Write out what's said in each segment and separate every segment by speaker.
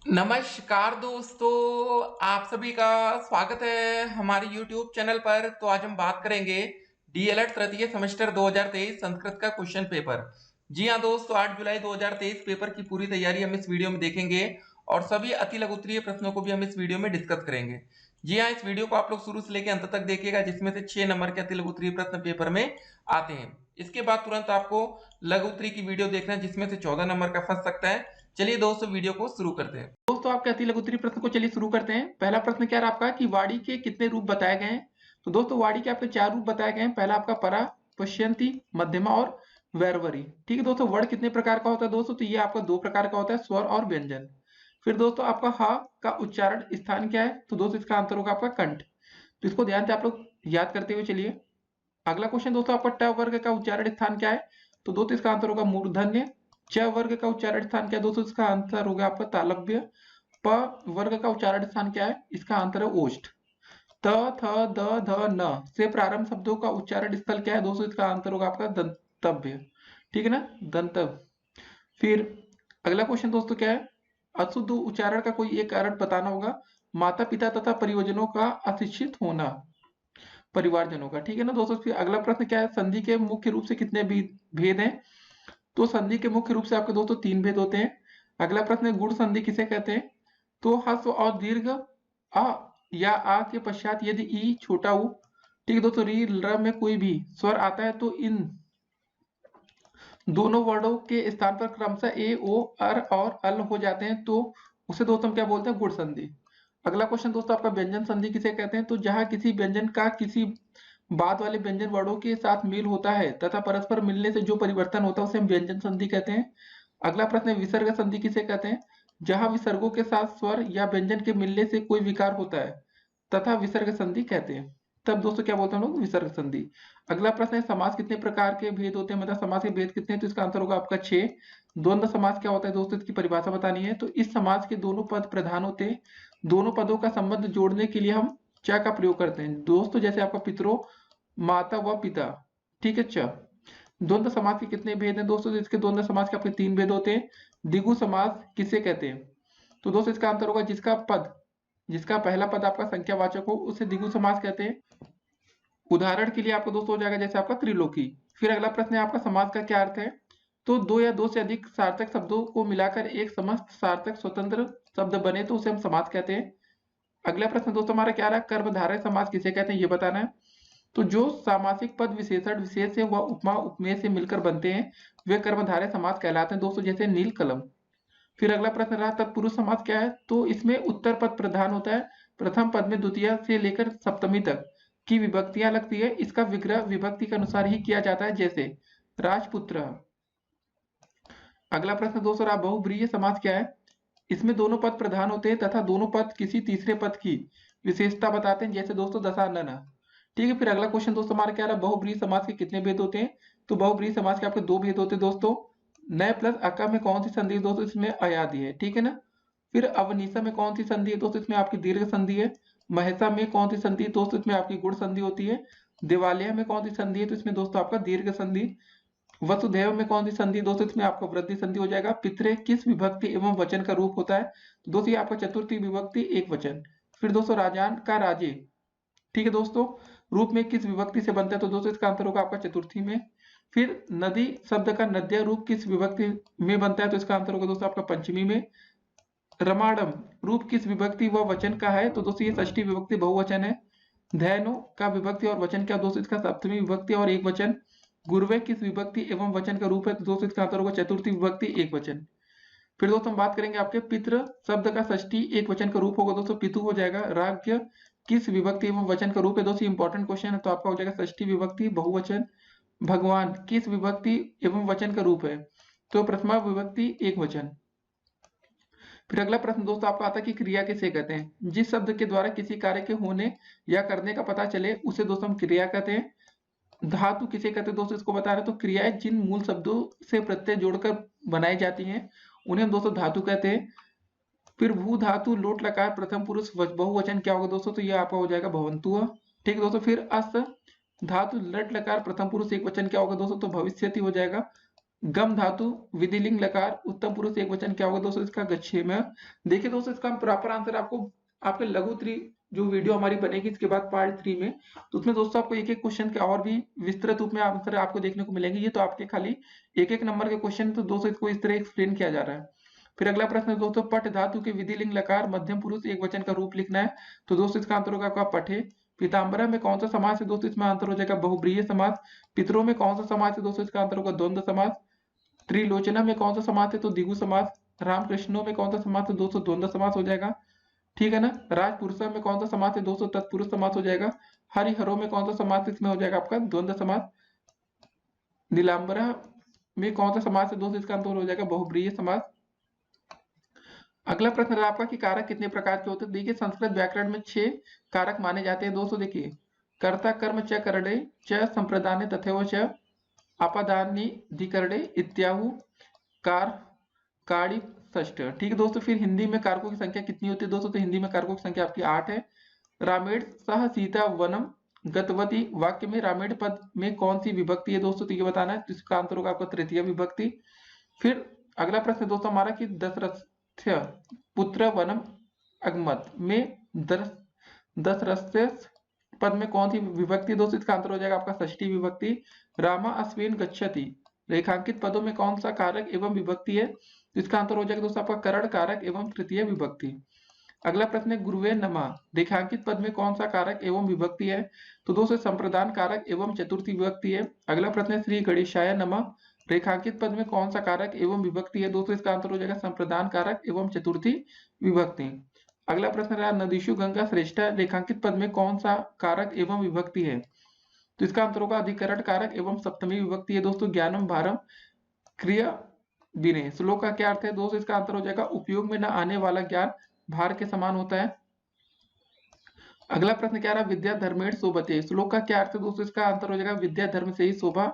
Speaker 1: नमस्कार दोस्तों, आप सभी का स्वागत है हमारे YouTube चैनल पर। तो आज हम बात करेंगे डीएलएड तृतीय सेमेस्टर 2023 संस्कृत का क्वेश्चन पेपर। जी हाँ दोस्तों, 8 जुलाई 2023 पेपर की पूरी तैयारी हम इस वीडियो में देखेंगे और सभी अति लघु उत्तरीय प्रश्नों को भी हम इस वीडियो में डिस्कस करेंगे। जी हाँ, इस वीडियो को आप लोग शुरू से लेकर अंत तक देखिएगा, जिसमें से 6 नंबर के अति लघु उत्तरीय प्रश्न पेपर में आते हैं। इसके बाद तुरंत आपको लघु उत्तरीय की वीडियो देखना है, जिसमें से 14 नंबर का फंस सकता है। चलिए दोस्तों, वीडियो को शुरू करते हैं। दोस्तों, आपके अति लघु उत्तरीय प्रश्न को चलिए शुरू करते हैं। पहला प्रश्न क्या है आपका कि वाणी के कितने रूप बताए गए हैं। तो दोस्तों, वाणी के आपके 4 रूप बताए गए हैं। पहला आपका परा, पश्यंती, मध्यमा और वैरवरी। ठीक है दोस्तों, वर्ण कितने प्रकार का होता है दोस्तों, तो ये आपका 2 प्रकार का होता है, स्वर और व्यंजन। फिर दोस्तों, आपका हा का उच्चारण स्थान क्या है, तो दोस्तों इसका आंसर होगा आपका कंठ। तो इसको ध्यान से आप लोग याद करते हुए चलिए। अगला क्वेश्चन दोस्तों, आपका ट वर्ग का उच्चारण स्थान क्या है, तो दोस्तों इसका आंसर होगा मूर्धन्य। च वर्ग का उच्चारण स्थान क्या है दोस्तों, इसका आंसर होगा आपका तालव्य। प वर्ग का उच्चारण स्थान क्या है, इसका आंसर है ओष्ठ। त, थ, द, ध, न से प्रारंभ शब्दों का उच्चारण स्थल क्या है दोस्तों, इसका आंसर होगा आपका दंतव्य। ठीक है ना, दंतव्य। फिर अगला क्वेश्चन दोस्तों क्या है, अशुद्ध उच्चारण का कोई एक कारण बताना होगा। माता पिता तथा परिवारजनों का अशिक्षित होना, परिवारजनों का। ठीक है ना दोस्तों। फिर अगला प्रश्न क्या है, संधि के मुख्य रूप से कितने भेद हैं, तो संधि के मुख्य रूप से आपके दोस्तों 3 भेद होते हैं। अगला प्रश्न है, गुण संधि किसे कहते हैं, तो ह्रस्व और दीर्घ अ या आ के पश्चात यदि ई छोटा ऊ, ठीक है दोस्तों, री र में कोई भी स्वर आता है तो इन दोनों वर्णों के स्थान पर क्रमशः ए ओ अर और अल हो जाते हैं, तो उसे दोस्तों हम क्या बोलते हैं, गुण संधि। अगला क्वेश्चन दोस्तों आपका, व्यंजन संधि किसे कहते हैं, तो जहां किसी व्यंजन का किसी बाद वाले व्यंजन वर्णों के साथ मेल होता है तथा परस्पर मिलने से जो परिवर्तन होता है उसे हम व्यंजन संधि कहते हैं। अगला प्रश्न है, विसर्ग संधि किसे कहते हैं, जहां विसर्गों के साथ स्वर या व्यंजन के मिलने से कोई विकार होता है तथा विसर्ग संधि कहते हैं। तब दोस्तों क्या बोलते हैं हम लोग, विसर्ग संधि। अगला प्रश्न है, समास कितने प्रकार के भेद होते हैं, मतलब समास के भेद कितने हैं, तो इसका आंसर होगा आपका 6। द्वंद्व समास क्या होता है दोस्तों, इसकी परिभाषा बतानी है। तो इस समास के दोनों पद प्रधान होते हैं, दोनों पदों का संबंध जोड़ने के लिए हम च का प्रयोग करते हैं दोस्तों, जैसे आपका पितरों, माता व पिता। ठीक है, च। द्वंद्व समास के कितने भेद हैं दोस्तों, तो इसके द्वंद्व समास के आपके 3 भेद होते हैं। द्विगु समास किसे कहते हैं, तो दोस्तों इसका आंसर होगा जिसका पहला पद आपका संख्यावाचक हो उसे द्विगु समास कहते हैं। उदाहरण के लिए आपको दोस्तों हो जाएगा जैसे आपका त्रिलोकी। फिर अगला प्रश्न है आपका, समास का क्या अर्थ है, तो 2 या 2 से अधिक सार्थक शब्दों को मिलाकर एक समस्त सार्थक स्वतंत्र शब्द बने तो उसे हम समास कहते हैं। अगला प्रश्न दोस्तों हमारा क्या रहा, कर्मधारय समास किसे कहते हैं, ये बताना है। तो जो सामासिक पद विशेषण विशेष से व उपमा उपमेय से मिलकर बनते हैं वे कर्मधारय समास कहलाते हैं दोस्तों, जैसे नील कलम। फिर अगला प्रश्न रहा, तत्पुरुष समास क्या है, तो इसमें उत्तर पद प्रधान होता है, प्रथम पद में द्वितीय से लेकर सप्तमी तक की विभक्तियां लगती है, इसका विग्रह विभक्ति के अनुसार ही किया जाता है, जैसे राजपुत्र। अगला प्रश्न दोस्तों रहा, बहुब्रीहि समास क्या है, इसमें दोनों पद प्रधान होते हैं तथा दोनों पद किसी तीसरे पद की विशेषता बताते हैं, जैसे दोस्तों दशानन। ठीक है, फिर अगला क्वेश्चन दोस्तों हमारा क्या रहा, बहुब्रीहि समास के कितने भेद होते हैं, तो बहुब्रीहि समास के आपके 2 भेद होते हैं दोस्तों। नए प्लस अका में कौन सी संधि है दोस्तों, इसमें अयादि है। ठीक है ना। फिर अवनीसा में कौन सी संधि है दोस्तों, इसमें आपकी दीर्घ संधि है। महसा में कौन सी संधि है दोस्तों, इसमें आपकी गुण संधि होती है। दिवालिया में कौन सी संधि है, तो इसमें दोस्तों आपका दीर्घ संधि। वसुधैव में कौन सी संधि दोस्तों, इसमें आपका वृद्धि संधि हो जाएगा। पितरे किस विभक्ति एवं वचन का रूप होता है, तो दोस्तों ये आपका चतुर्थी विभक्ति एक वचन। फिर दोस्तों राजान का राजे, ठीक है दोस्तों, रूप में किस विभक्ति से बनता है, तो दोस्तों इसका आंसर होगा आपका चतुर्थी में। फिर नदी शब्द का नद्य रूप किस विभक्ति में बनता है, तो इसका आंसर होगा दोस्तों आपका पंचमी में। रमाडम रूप किस विभक्ति व वचन का है, तो दोस्तों ये षष्ठी विभक्ति बहुवचन है। धैनो का विभक्ति और वचन क्या दोस्तों, इसका सप्तमी विभक्ति और एक वचन। गुरवे किस विभक्ति एवं वचन का रूप है, तो दोस्तों इसका आंसर होगा चतुर्थी विभक्ति एक वचन। फिर दोस्तों हम बात करेंगे आपके पितृ शब्द का षष्ठी एक वचन का रूप होगा दोस्तों पितु हो जाएगा। राज्य किस विभक्ति एवं वचन का रूप है, दोस्तों इंपॉर्टेंट क्वेश्चन है, तो आपका हो जाएगा षष्ठी विभक्ति बहुवचन। भगवान किस विभक्ति एवं वचन का रूप है, तो प्रथमा विभक्ति एक वचन। फिर अगला प्रश्न दोस्तों आपका आता है कि क्रिया किसे कहते हैं, जिस शब्द के द्वारा किसी कार्य के होने या करने का पता चले उसे दोस्तों हम क्रिया कहते हैं। धातु किसे कहते हैं दोस्तों, इसको बता रहे तो क्रियाएं जिन मूल शब्दों से प्रत्यय जोड़कर बनाई जाती हैं उन्हें हम दोस्तों धातु कहते हैं। फिर भू धातु लोट लकार प्रथम पुरुष बहुवचन क्या होगा दोस्तों, तो ये आपका हो जाएगा भवंतुः। ठीक है दोस्तों। फिर अस धातु लट लकार प्रथम पुरुष एक वचन क्या होगा दोस्तों, तो भविष्यति हो जाएगा। गम धातु विधिलिंग लकार उत्तम पुरुष एक वचन क्या होगा दोस्तों इसका गच्छेम। देखिए दोस्तों इसका प्रॉपर आंसर आपको आपके लघु त्री जो वीडियो हमारी बनेगी इसके बाद पार्ट 3 में, तो उसमें दोस्तों आपको एक एक क्वेश्चन के और भी विस्तृत रूप में आंसर आपको देखने को मिलेंगे। ये तो आपके खाली एक एक नंबर के क्वेश्चन, तो दोस्तों इसको इस तरह एक्सप्लेन किया जा रहा है। फिर अगला प्रश्न है दोस्तों, पट धातु के विधिलिंग लकार मध्यम पुरुष एक वचन का रूप लिखना है। तो दोस्तों इसका आंसर होगा आपका पठे। पीताम्बरा में कौन सा समास है दोस्तों, इसमें आंसर हो जाएगा बहुब्रीहि समास। पितरों में कौन सा समास है दोस्तों, इसका आंसर होगा द्वंद्व समास। त्रिलोचना में कौन सा समास है तो द्विगु समास। रामकृष्णों में कौन सा समास है दोस्तों, द्वंद्व समास हो जाएगा, ठीक है ना। राजपुरुषों में कौन सा समास है दोस्तों, तत्पुरुष समास हो जाएगा। हरिहरों में कौन सा समास, इसमें हो जाएगा आपका द्वंद्व समास। नीलांबरा में कौन सा समास है दोस्तों, इसका आंसर हो जाएगा बहुब्रीहि समास। अगला प्रश्न है आपका कि कारक कितने प्रकार के होते हैं। देखिए संस्कृत व्याकरण में 6 कारक माने जाते हैं दोस्तों। देखिए कर्ता कर्म च करणे च संप्रदाने तथैव च अपदानी धिकरणे इत्याहु कार काड़ी षष्ठ, ठीक है दोस्तों। फिर हिंदी में कारकों की संख्या कितनी होती है दोस्तों, तो हिंदी में कारकों की संख्या आपकी 8 है। रामेण सह सीता वनम गतवती वाक्य में रामेण पद में कौन सी विभक्ति है दोस्तों, तो ये बताना है, तो इसका आंसर होगा आपका तृतीय विभक्ति। फिर अगला प्रश्न दोस्तों हमारा कि दशरथ पुत्र वनम अगमत में दशरथ पद में कौन सी विभक्ति दोस्तों, इसका आंसर हो जाएगा आपका षष्ठी विभक्ति। रामा अश्विन गच्छति रेखांकित पदों में कौन सा कारक एवं विभक्ति है, तो इसका आंसर हो जाएगा दोस्तों आपका करण कारक एवं तृतीय विभक्ति। अगला प्रश्न है गुरुवे नमः रेखांकित पद में कौन सा कारक एवं विभक्ति है, तो दोस्तों संप्रदान कारक एवं चतुर्थी विभक्ति है। अगला प्रश्न है श्री गणेशाय नमः रेखांकित पद में कौन सा कारक एवं विभक्ति है दोस्तों, इसका आंसर हो जाएगा संप्रदान कारक एवं चतुर्थी विभक्ति। अगला प्रश्न रहा नदीशु गंगा श्रेष्ठ रेखांकित पद में कौन सा कारक एवं विभक्ति है, तो इसका आंसर होगा अधिकरण कारक एवं सप्तमी विभक्ति है दोस्तों। ज्ञानम भारम क्रिया विनय श्लोक का क्या अर्थ है दोस्तों, इसका आंसर हो जाएगा उपयोग में न आने वाला ज्ञान भार के समान होता है। अगला प्रश्न क्या रहा विद्या धर्मेण शोभते श्लोक का क्या अर्थ है दोस्तों, इसका आंसर हो जाएगा विद्या धर्म से ही शोभा,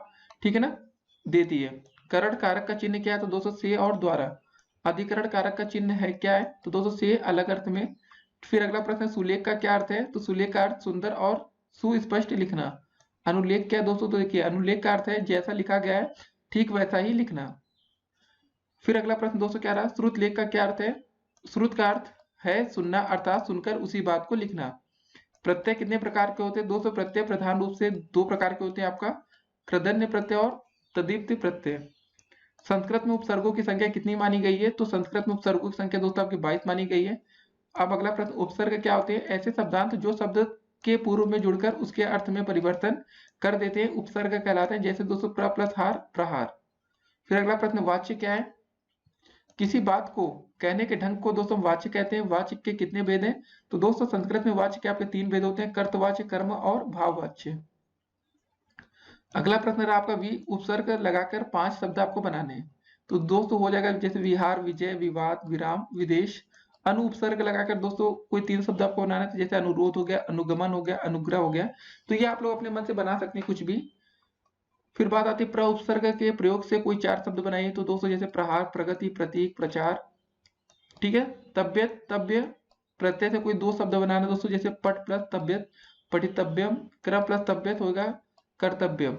Speaker 1: ठीक है ना, देती है। करण कारक का चिन्ह क्या है तो दोस्तों से और द्वारा। अधिकरण कारक का चिन्ह है क्या है तो दोस्तों से अलग अर्थ में। फिर अगला प्रश्न सुलेख का क्या अर्थ है, तो सुलेख का अर्थ सुंदर और सुस्पष्ट लिखना। अनुलेख क्या है दोस्तों, तो देखिए अनुलेख का अर्थ है जैसा लिखा गया है ठीक वैसा ही लिखना। फिर अगला प्रश्न दोस्तों क्या रहा श्रुत लेख का क्या अर्थ है, श्रुत का अर्थ है सुनना अर्थात सुनकर उसी बात को लिखना। प्रत्यय कितने प्रकार के होते हैं दोस्तों, प्रत्यय प्रधान रूप से 2 प्रकार के होते हैं आपका कृदन्य प्रत्यय और तदीप्ति प्रत्यय। संस्कृत में उपसर्गों की संख्या कितनी मानी गई है, तो संस्कृत में उपसर्गों की संख्या दोस्तों आपकी 22 मानी गई है। अब अगला प्रश्न उपसर्ग क्या होते हैं, ऐसे शब्दांत जो शब्द के पूर्व में जुड़कर उसके अर्थ में परिवर्तन कर देते हैं उपसर्ग कहलाते हैं, जैसे दोस्तों प्र प्लस हार प्रहार। फिर अगला प्रश्न वाच्य क्या है, किसी बात को कहने के ढंग को दोस्तों वाच्य कहते हैं। वाच्य के कितने भेद हैं, तो दोस्तों संस्कृत में वाच्य के आपके 3 भेद होते हैं, कर्तवाच्य कर्म और भाववाच्य। अगला प्रश्न रहा आपका उपसर्ग लगाकर 5 शब्द आपको बनाने हैं, तो दोस्तों हो जाएगा जैसे विहार विजय विवाद विराम विदेश। अनु उपसर्ग लगाकर दोस्तों कोई 3 शब्द आपको बनाना है, जैसे अनुरोध हो गया अनुगमन हो गया अनुग्रह हो गया, तो ये आप लोग अपने मन से बना सकते हैं कुछ भी। फिर बात आती है प्र उपसर्ग के प्रयोग से कोई 4 शब्द बनाइए, तो दोस्तों जैसे प्रहार प्रगति प्रतीक प्रचार, ठीक है। तब्यत तब्य प्रत्यय से कोई 2 शब्द बनाना दोस्तों, जैसे पट प्लस तब्यत पठितव्यम कर प्लस तब्यत होगा कर्तव्यम।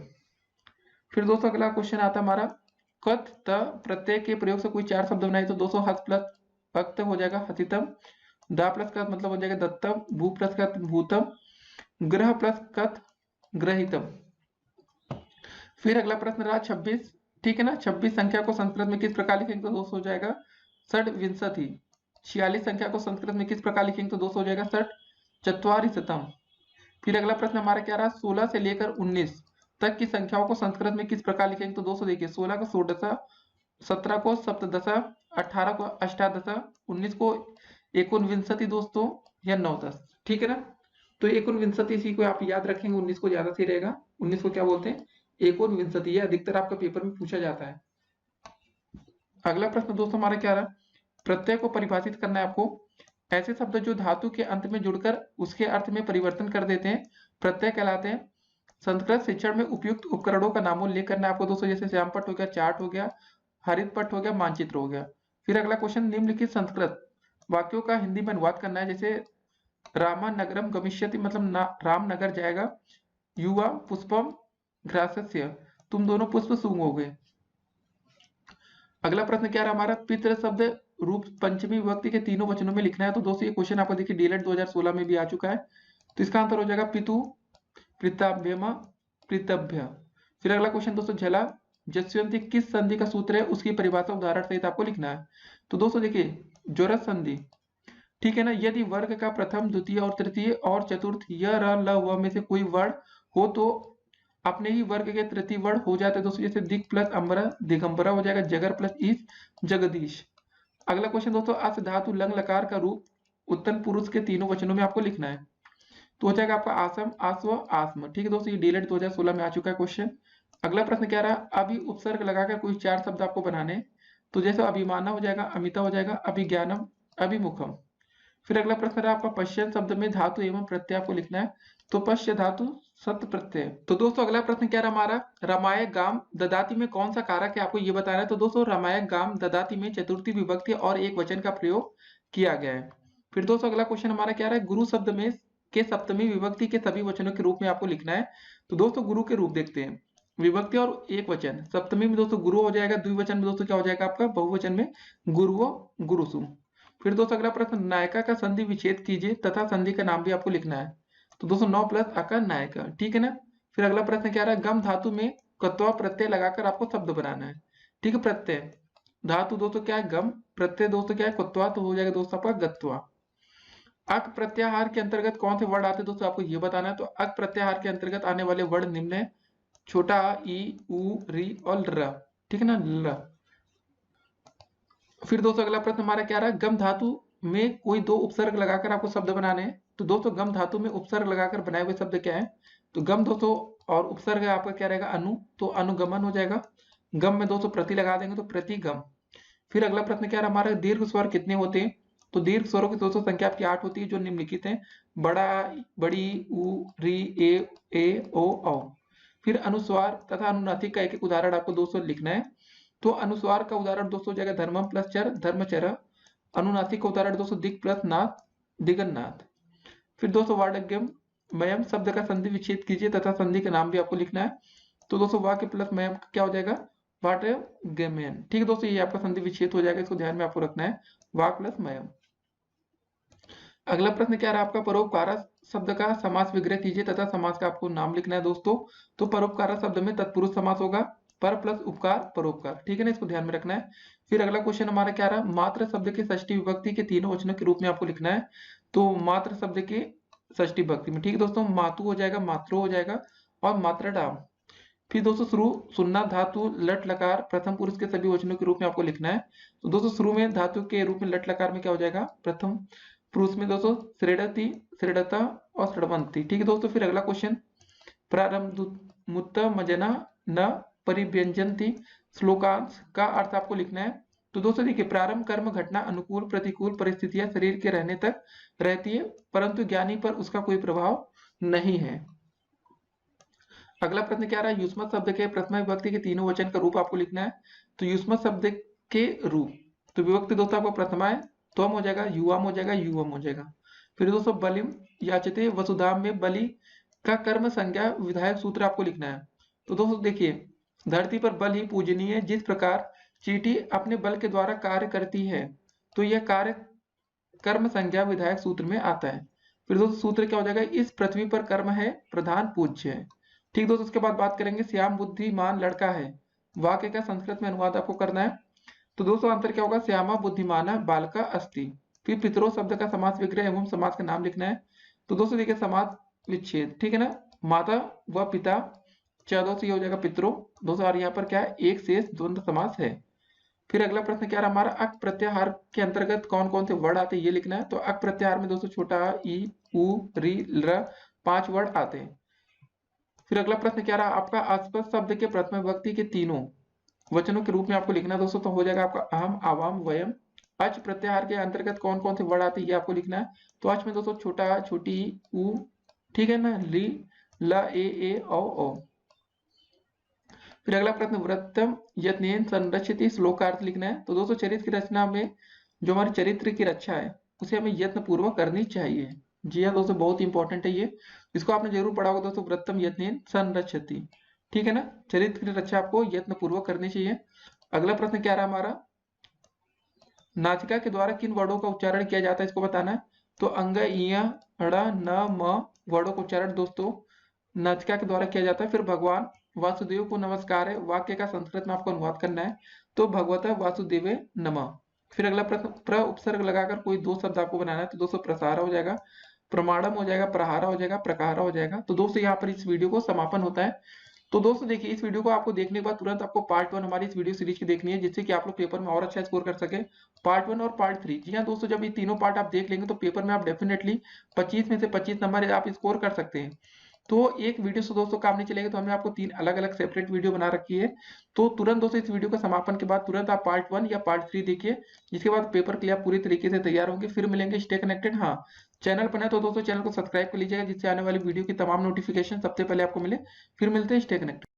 Speaker 1: फिर दोस्तों अगला क्वेश्चन आता है हमारा कत त प्रत्यय के प्रयोग से कोई 4 शब्द बनाए, तो दोस्तों हस प्लस भक्त हो जाएगा हसितम, दा प्लस का मतलब हो जाएगा दत्तम, भू प्लस का भूतम, ग्रह प्लस कथ ग्रहितम। फिर अगला प्रश्न रहा 26, ठीक है ना। 26 संख्या को संस्कृत में किस प्रकार लिखेंगे, तो दोस्तों हो जाएगा षड्विंशति। 46 संख्या को संस्कृत में किस प्रकार लिखेंगे, तो दोस्तों हो जाएगा षट चत्वारिशतम। फिर अगला प्रश्न हमारा क्या रहा 16 से लेकर 19 तक की संख्याओं को संस्कृत में किस प्रकार लिखेंगे, तो दोस्तों देखिए 16 को षोडशा, 17 को सप्तदशा, 18 को अष्टादशा, 19 को एकोनविंशति दोस्तों या नवदश, ठीक है ना। तो एकोनविंशति इसी को आप याद रखेंगे, 19 को ज्यादा सही रहेगा। 19 को क्या बोलते हैं एकोनविंशति, ये अधिकतर आपका पेपर में पूछा जाता है। अगला प्रश्न दोस्तों हमारा क्या रहा प्रत्यय को परिभाषित करना है आपको। ऐसे शब्द जो धातु के अंत में जुड़कर उसके अर्थ में परिवर्तन कर देते हैं प्रत्यय कहलाते हैं। संस्कृत शिक्षण में उपयुक्त उपकरणों का नामोल्लेख करना है आपको दोस्तों, जैसे श्यामपट्ट हो गया, चार्ट हो गया, हरित पट्ट हो गया, मानचित्र हो गया। फिर अगला क्वेश्चन निम्नलिखित संस्कृत वाक्यों का हिंदी में अनुवाद करना है, जैसे रामा नगरम गमिष्यति मतलब रामनगर जाएगा, युवा पुष्पम घ्रासस्य तुम दोनों पुष्प सूंघोगे।
Speaker 2: अगला प्रश्न क्या रहा हमारा, पितृ शब्द रूप पंचमी विभक्ति के तीनों वचनों में लिखना है। तो दोस्तों ये क्वेश्चन आपको देखिए डीएलएड 2016 में भी आ चुका है। तो इसका आंसर हो जाएगा पितु, पिताभ्यम, पितभ्य। फिर अगला क्वेश्चन दोस्तों झला जस्वंती किस संधि का सूत्र है, उसकी परिभाषा उदाहरण सहित आपको लिखना है। तो दोस्तों देखिए जोरस संधि, ठीक है ना, यदि वर्ग का प्रथम द्वितीय और तृतीय और चतुर्थ य र ल व में से कोई वर्ण हो तो अपने ही वर्ग के तृतीय वर्ण हो जाते हैं दोस्तों। जैसे दिक प्लस अम्बरा दिगंबरा हो जाएगा, जगर प्लस ईश जगदीश। अगला क्वेश्चन दोस्तों अस धातु लंग लकार का रूप उत्तम पुरुष के तीनों वचनों में आपको लिखना है। तो हो जाएगा आपका आसम, आस्व, आस्म। ठीक है दोस्तों ये डीएलएड 2016 में आ चुका है क्वेश्चन। अगला प्रश्न क्या रहा, अभी उपसर्ग लगाकर कोई 4 शब्द आपको बनाने। तो जैसे अभिमाना हो जाएगा, अमिता हो जाएगा, अभिज्ञानम, अभिमुखम। फिर अगला प्रश्न रहा आपका पश्चिम शब्द में धातु एवं प्रत्यय आपको लिखना है। तो पश्य धातु सत प्रत्यय। तो दोस्तों अगला प्रश्न क्या रहा हमारा, रमायक गाम ददाती में कौन सा कारक है आपको ये बताना है। तो दोस्तों रमायक गाम ददाती में चतुर्थी विभक्ति और एक वचन का प्रयोग किया गया है। फिर दोस्तों अगला क्वेश्चन हमारा क्या रहा है, गुरु शब्द में के सप्तमी विभक्ति के सभी वचनों के रूप में आपको लिखना है। तो दोस्तों गुरु के रूप देखते हैं, विभक्ति और एक वचन। सप्तमी में दोस्तों गुरु हो जाएगा, द्विवचन में दोस्तों क्या हो जाएगा आपका बहुवचन में गुरुओ गुरुसु। फिर दोस्तों अगला प्रश्न नायका का संधि विच्छेद कीजिए तथा संधि का नाम भी आपको लिखना है। तो दोस्तों 9 प्लस अका नायका, ठीक है ना। फिर अगला प्रश्न क्या रहा है, गम धातु में कत्वा प्रत्यय लगाकर आपको शब्द बनाना है। ठीक है, प्रत्यय धातु दोस्तों क्या है गम, प्रत्यय दोस्तों क्या है कत्वा, तो हो जाएगा दोस्तों आपका गत्वा। अक प्रत्याहार के अंतर्गत कौन से वर्ड आते हैं दोस्तों आपको ये बताना है। तो अक प्रत्याहार के अंतर्गत आने वाले वर्ड निम्न है, छोटा ई, उ, री और र। ठीक है ना, ल। फिर दोस्तों अगला प्रश्न हमारा क्या रहा है, गम धातु में कोई दो उपसर्ग लगाकर आपको शब्द बनाने हैं। तो दोस्तों गम धातु में उपसर्ग लगाकर बनाए हुए शब्द क्या है। तो गम दोस्तों और उपसर्ग है आपका क्या रहेगा अनु, तो अनुगमन हो जाएगा। गम में दोस्तों प्रति लगा देंगे तो प्रतिगम। फिर अगला प्रश्न क्या रहा हमारा, दीर्घ स्वर कितने होते हैं। तो दीर्घ स्वरों की दोस्तों संख्या आपकी 8 होती है जो निम्नलिखित है, बड़ा, बड़ी, उ, री, ए, ओ, औ। फिर अनुस्वार तथा अनुनासिक का एक एक उदाहरण आपको दोस्तों लिखना है। तो अनुस्वार का उदाहरण दोस्तों हो जाएगा धर्मम प्लस चर, धर्मचर। अनुनासिक का उदाहरण दोस्तों दिक प्लस नाथ, दिगन्नाथ। फिर दोस्तों वार्डज्ञम मयम शब्द का संधि विच्छेद कीजिए तथा संधि का नाम भी आपको लिखना है। तो दोस्तों वाक्य प्लस मयम क्या हो जाएगा वार्डज्ञमेन। ठीक है दोस्तों ये आपका संधि विच्छेद हो जाएगा, इसको ध्यान में आपको रखना है, वाक प्लस मयम। अगला प्रश्न क्या रहा आपका, परोपकार शब्द का समास विग्रह कीजिए तथा समास का आपको नाम लिखना है दोस्तों। तो परोपकार शब्द में तत्पुरुष समास होगा, पर प्लस उपकार परोपकार। ठीक है ना, इसको ध्यान में रखना है। फिर अगला क्वेश्चन हमारा क्या रहा, मात्र शब्द के षष्ठी विभक्ति के तीनों वचनों के रूप में आपको लिखना है। तो मात्र शब्द के षष्ठी विभक्ति में, ठीक है दोस्तों, मातु हो जाएगा, मात्रो हो जाएगा और मात्रडाम। फिर दोस्तों शुरू सुन्ना धातु लट लकार प्रथम पुरुष के सभी वचनों के रूप में आपको लिखना है। तो दोस्तों शुरू में धातु के रूप में लट लकार में क्या हो जाएगा प्रथम पुरुष में दोस्तों श्रेणति, श्रेणता और श्रवंती। ठीक है दोस्तों। फिर अगला क्वेश्चन, प्रारंभ मुत्त मजना न परिव्यंजनती श्लोकांश का अर्थ आपको लिखना है। तो दोस्तों देखिए प्रारंभ कर्म घटना अनुकूल प्रतिकूल परिस्थितियां शरीर के रहने तक रहती है, परंतु ज्ञानी पर उसका कोई प्रभाव नहीं है। अगला प्रश्न क्या रहा है, युष्मत शब्द के प्रथमा विभक्ति के तीनों वचन का रूप आपको लिखना है। तो युष्मत शब्द के रूप, तो विभक्ति दोस्तों आपको प्रथमा है, त्वम हो जाएगा, युवाम हो जाएगा, युवम हो जाएगा। फिर दोस्तों बलिम याचते वसुधाम में बलि का कर्म संज्ञा विधायक सूत्र आपको लिखना है। तो दोस्तों देखिए धरती पर बल ही पूजनीय है, जिस प्रकार चींटी अपने बल के द्वारा कार्य करती है, तो यह कार्य कर्म संज्ञा विधायक सूत्र में आता है। फिर दोस्तों सूत्र क्या हो जाएगा, इस पृथ्वी पर कर्म है प्रधान पूज्य है। ठीक दोस्तों, उसके बाद बात करेंगे श्याम बुद्धिमान लड़का है, वाक्य का संस्कृत में अनुवाद आपको करना है। तो दोस्तों अंतर क्या होगा, श्यामा बुद्धिमाना बालका अस्ति। फिर पितरो शब्द का समास विग्रह एवं समास का नाम लिखना है। तो दोस्तों देखिए समास विच्छेद, ठीक है ना, माता व पिता दोस्तों ये हो जाएगा पितरो दोस्तों, और यहाँ पर क्या है एक शेष द्वंद्व समास है। फिर अगला प्रश्न क्या रहा हमारा, अक प्रत्याहार के अंतर्गत कौन कौन से वर्ड आते हैं ये लिखना है। तो अक प्रत्याहार में दोस्तों छोटा ई, उ, री, ल 5 वर्ड आते हैं। फिर अगला प्रश्न क्या रहा आपका, आसपास शब्द के प्रथम विभक्ति के तीनों वचनों के रूप में आपको लिखना है दोस्तों। तो हो जाएगा आपका अहम, आवाम, वयम। अच प्रत्याहार के अंतर्गत कौन कौन से वर्ड आते हैं ये आपको लिखना है। तो अच में दोस्तों छोटा, छोटी, उ, ठीक है ना, ली, ल, ए, औ। फिर अगला प्रश्न, व्रतम यत्नेन संरक्षित श्लोक का अर्थ लिखना है। तो दोस्तों चरित्र की रचना में जो हमारे चरित्र की रक्षा है उसे हमें यत्न पूर्वक करनी चाहिए। जी हाँ दोस्तों, बहुत इंपॉर्टेंट है ये, इसको आपने जरूर पढ़ा होगा दोस्तों, व्रतम यत्नेन संरक्षति। ठीक है ना, चरित्र की रक्षा आपको यत्न पूर्वक करनी चाहिए। अगला प्रश्न क्या रहा हमारा, नासिका के द्वारा किन वर्णों का उच्चारण किया जाता है, इसको बताना है। तो अंग, इय, ण, न, म वर्णों का उच्चारण दोस्तों नासिका के द्वारा किया जाता है। फिर भगवान वासुदेव को नमस्कार है, वाक्य का संस्कृत में आपको अनुवाद करना है। तो भगवता वासुदेवे नमः। फिर अगला प्रश्न, प्र उपसर्ग लगाकर कोई दो शब्द आपको बनाना है। तो दोस्तों प्रसारा हो जाएगा, प्रमाणम हो जाएगा, प्रहारा हो जाएगा, प्रकारा हो जाएगा। तो दोस्तों यहाँ पर इस वीडियो को समापन होता है। तो दोस्तों देखिए, इस वीडियो को आपको देखने के बाद तुरंत आपको पार्ट 1 हमारी इस वीडियो सीरीज की देखनी है, जिससे कि आप लोग पेपर में और अच्छा स्कोर कर सके। पार्ट 1 और पार्ट 3, जी हाँ दोस्तों, जब ये तीनों पार्ट आप देख लेंगे तो पेपर में आप डेफिनेटली 25 में से 25 नंबर आप स्कोर कर सकते हैं। तो एक वीडियो से दोस्तों काम नहीं चलेगा, तो हमने आपको 3 अलग अलग सेपरेट वीडियो बना रखी है। तो तुरंत दोस्तों इस वीडियो का समापन के बाद तुरंत आप पार्ट 1 या पार्ट 3 देखिए, जिसके बाद पेपर के लिए आप पूरी तरीके से तैयार होंगे। फिर मिलेंगे, स्टे कनेक्टेड। हाँ, चैनल पर है तो दोस्तों चैनल को सब्सक्राइब कर लीजिएगा, जिससे आने वाली वीडियो की तमाम नोटिफिकेशन सबसे पहले आपको मिले। फिर मिलते हैं, स्टे कनेक्टेड।